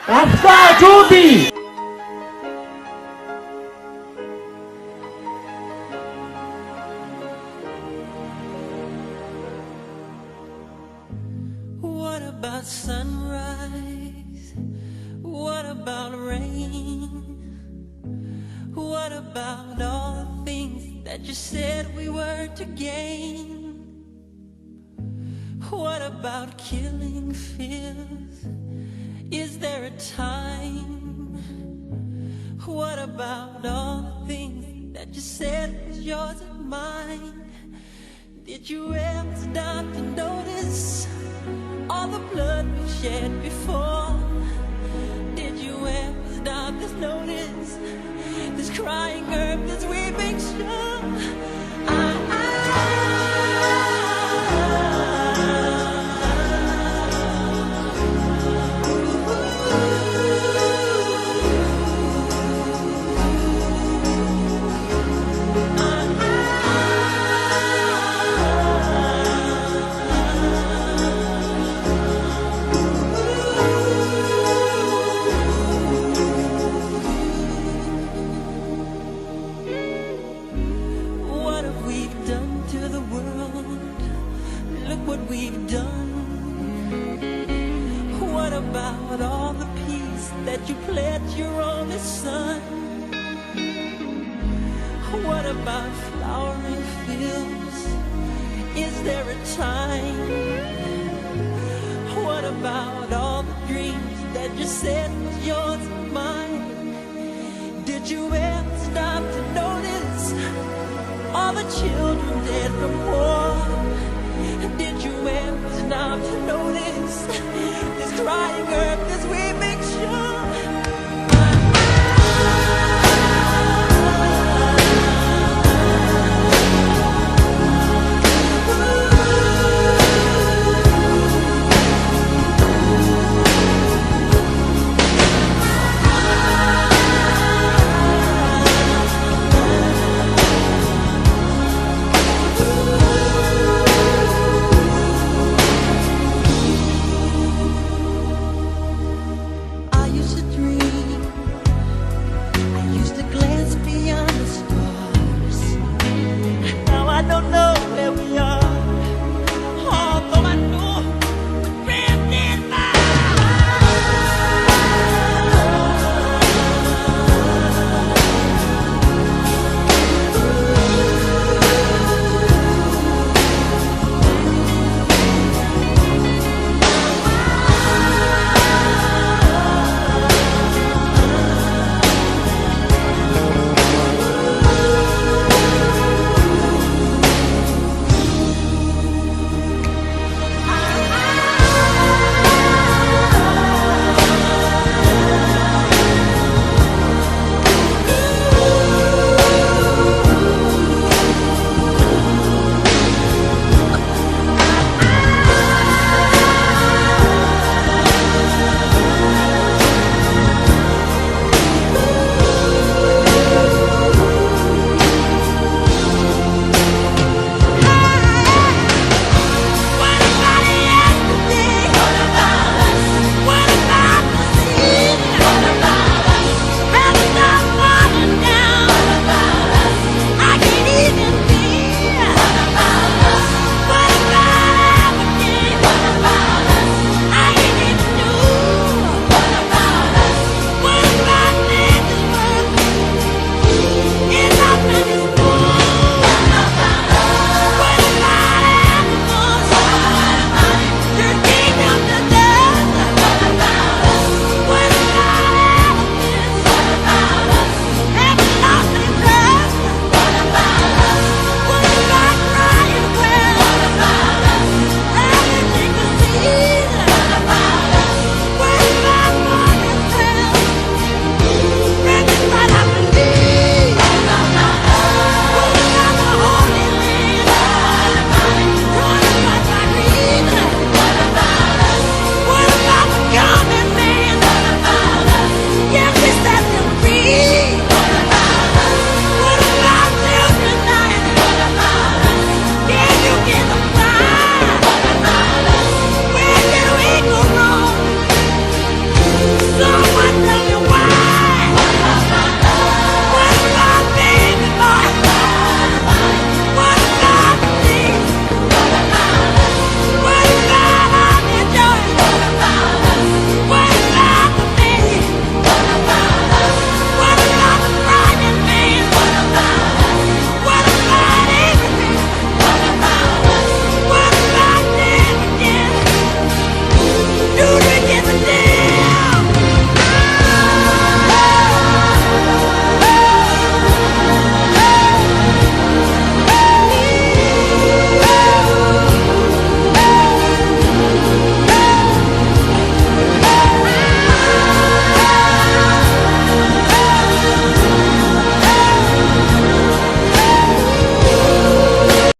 Rasta Jyoti. What about sunrise? What about rain? What about all the things that you said we were to gain? What about killing fears? Is there a time? What about all the things that you said was yours and mine? Did you ever stop to notice all the blood we've shed before? Did you ever stop to notice this crying earth, this weeping shore? What have we done to the world? Look what we've done. What about all the peace that you pledged your only son? What about flowering fields? Is there a time? What about all the dreams that you said was yours and mine? Did you ever stop to notice all the children dead from war? Did you ever stop to notice